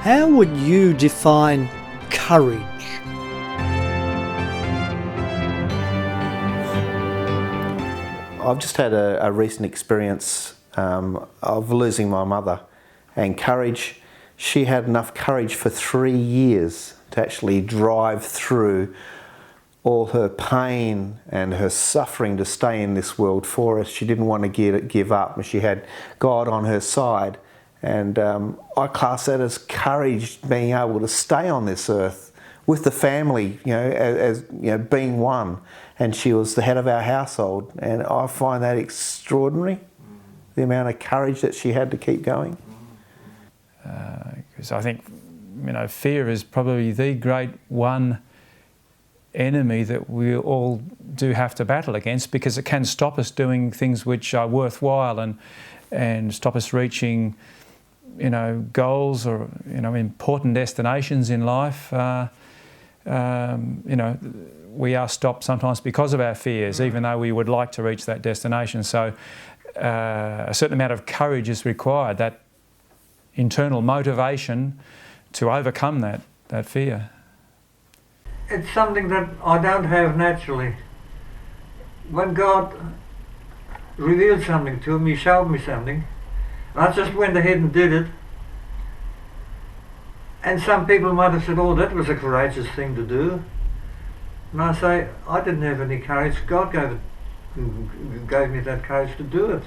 How would you define courage? I've just had a recent experience of losing my mother, and courage. She had enough courage for 3 years to actually drive through all her pain and her suffering to stay in this world for us. She didn't want to give up, and she had God on her side. And I class that as courage, being able to stay on this earth with the family, as being one. And she was the head of our household, and I find that extraordinary, the amount of courage that she had to keep going. Because I think, fear is probably the great one enemy that we all do have to battle against, because it can stop us doing things which are worthwhile and stop us reaching goals or important destinations in life. We are stopped sometimes because of our fears, even though we would like to reach that destination. So a certain amount of courage is required, that internal motivation to overcome that fear. It's something that I don't have naturally. When God revealed something to me, He showed me something, I just went ahead and did it. And some people might have said, oh, that was a courageous thing to do. And I say, I didn't have any courage. God gave me that courage to do it.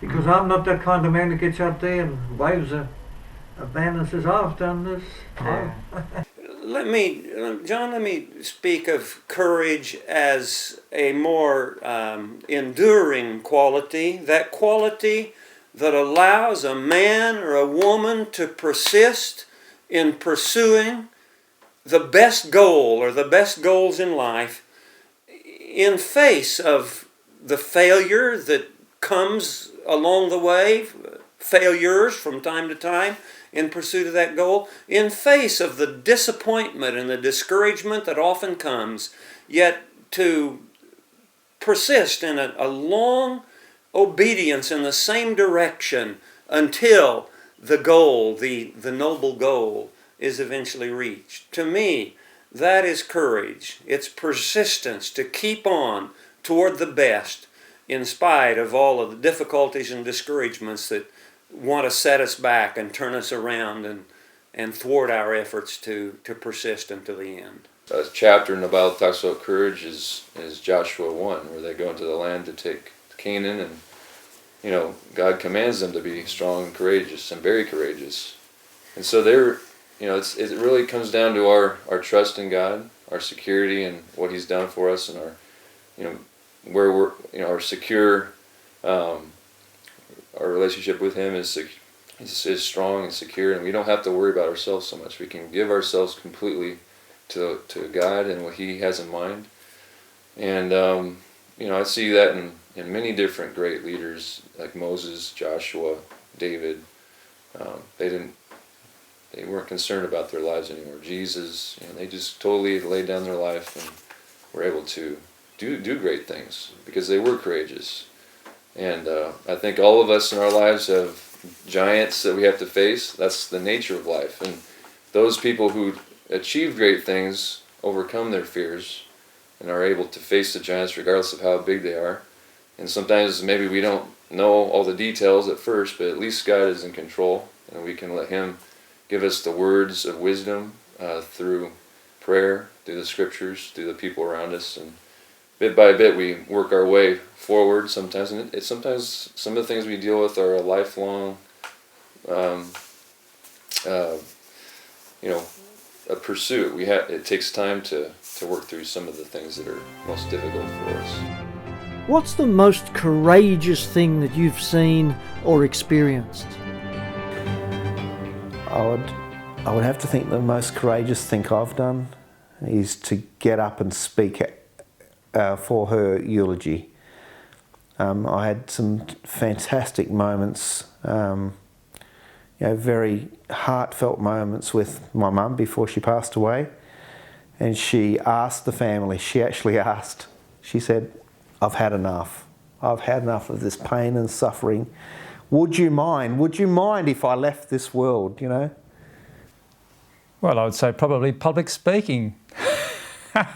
Because I'm not that kind of man who gets out there and waves a banner and says, I've done this. Let me speak of courage as a more enduring quality, that quality that allows a man or a woman to persist in pursuing the best goal or the best goals in life in face of the failure that comes along the way, failures from time to time in pursuit of that goal, in face of the disappointment and the discouragement that often comes, yet to persist in a long obedience in the same direction until the goal, the noble goal, is eventually reached. To me, that is courage. It's persistence to keep on toward the best in spite of all of the difficulties and discouragements that want to set us back and turn us around and thwart our efforts to persist until the end. A chapter in the Bible that talks about courage is Joshua 1, where they go into the land to take Canaan, and God commands them to be strong and courageous and very courageous. And so it really comes down to our trust in God, our security in what He's done for us, and our where we're our secure our relationship with Him is strong and secure, and we don't have to worry about ourselves so much. We can give ourselves completely to God and what He has in mind. And I see that in many different great leaders like Moses, Joshua, David. They weren't concerned about their lives anymore. Jesus, they just totally laid down their life and were able to do great things because they were courageous. And I think all of us in our lives have giants that we have to face. That's the nature of life. And those people who achieve great things overcome their fears and are able to face the giants regardless of how big they are. And sometimes maybe we don't know all the details at first, but at least God is in control, and we can let Him give us the words of wisdom through prayer, through the scriptures, through the people around us, and bit by bit we work our way forward sometimes. And sometimes some of the things we deal with are a lifelong a pursuit. It takes time to work through some of the things that are most difficult for us. What's the most courageous thing that you've seen or experienced? I would have to think the most courageous thing I've done is to get up and speak for her eulogy. I had some fantastic moments, very heartfelt moments with my mum before she passed away. And she asked the family, she said, I've had enough. I've had enough of this pain and suffering. Would you mind if I left this world, Well, I would say probably public speaking. I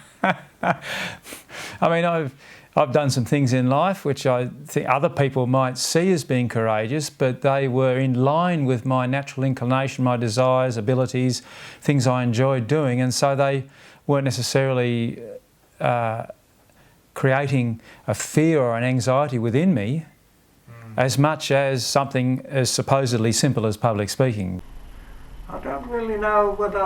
mean, I've done some things in life which I think other people might see as being courageous, but they were in line with my natural inclination, my desires, abilities, things I enjoyed doing, and so they weren't necessarily creating a fear or an anxiety within me as much as something as supposedly simple as public speaking. I don't really know whether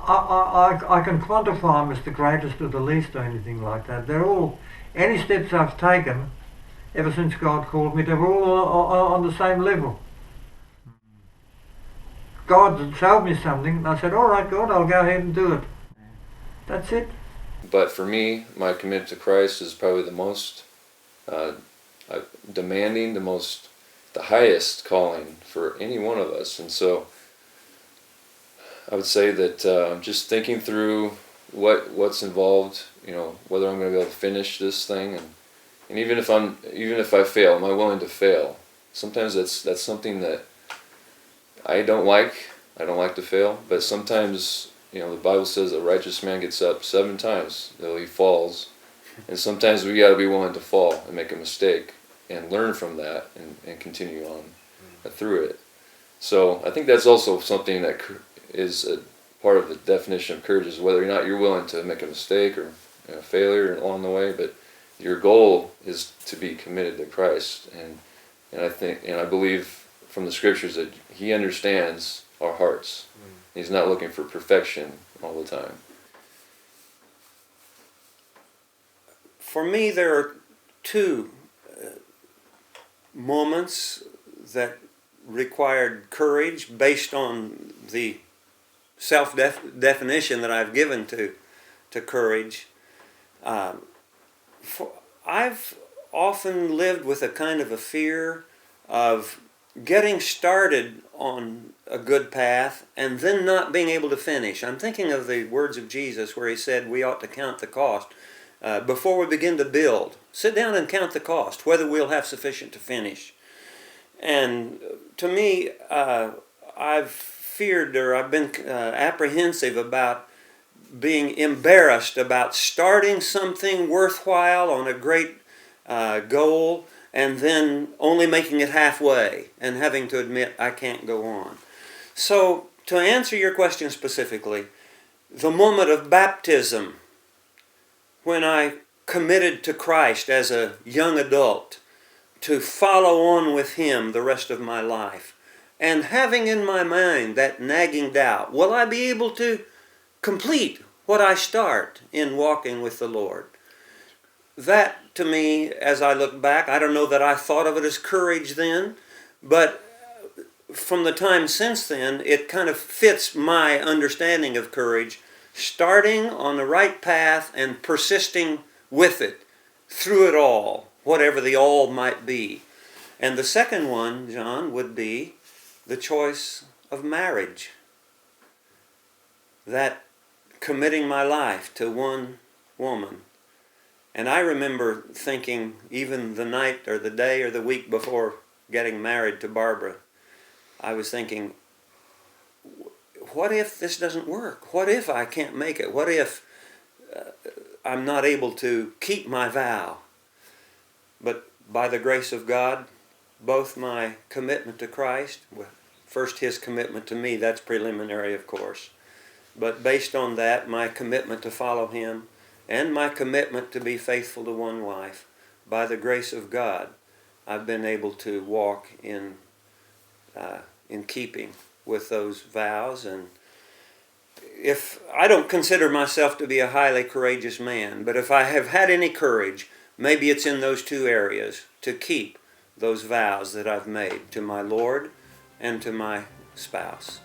I can quantify them as the greatest or the least or anything like that. They're all, any steps I've taken ever since God called me, they're all on the same level. God showed me something and I said, all right, God, I'll go ahead and do it. That's it. But for me, my commitment to Christ is probably the most demanding, the highest calling for any one of us. And so I would say that just thinking through what's involved, whether I'm going to be able to finish this thing, and even if I fail, am I willing to fail? Sometimes that's something that I don't like. I don't like to fail, but sometimes the Bible says a righteous man gets up 7 times though he falls, and sometimes we got to be willing to fall and make a mistake and learn from that and continue on through it. So I think that's also something that is a part of the definition of courage, is whether or not you're willing to make a mistake or a failure along the way, but your goal is to be committed to Christ. And I believe from the scriptures that He understands our hearts. He's not looking for perfection all the time. For me, there are 2 moments that required courage based on the self-definition that I've given to courage. I've often lived with a kind of a fear of getting started on a good path and then not being able to finish. I'm thinking of the words of Jesus where He said we ought to count the cost. Before we begin to build, sit down and count the cost, whether we'll have sufficient to finish. And to me, I've feared, or I've been apprehensive about being embarrassed about starting something worthwhile on a great goal and then only making it halfway and having to admit I can't go on. So, to answer your question specifically, the moment of baptism, when I committed to Christ as a young adult to follow on with Him the rest of my life, and having in my mind that nagging doubt, will I be able to complete what I start in walking with the Lord? That, to me, as I look back, I don't know that I thought of it as courage then, but from the time since then, it kind of fits my understanding of courage, starting on the right path and persisting with it, through it all, whatever the all might be. And the second one, John, would be the choice of marriage. That committing my life to one woman. And I remember thinking, even the night or the day or the week before getting married to Barbara, I was thinking, what if this doesn't work? What if I can't make it? What if I'm not able to keep my vow? But by the grace of God, both my commitment to Christ, first His commitment to me, that's preliminary, of course, but based on that, my commitment to follow Him and my commitment to be faithful to one wife, by the grace of God, I've been able to walk in keeping with those vows. And if I don't consider myself to be a highly courageous man, but if I have had any courage, maybe it's in those 2 areas, to keep those vows that I've made to my Lord and to my spouse.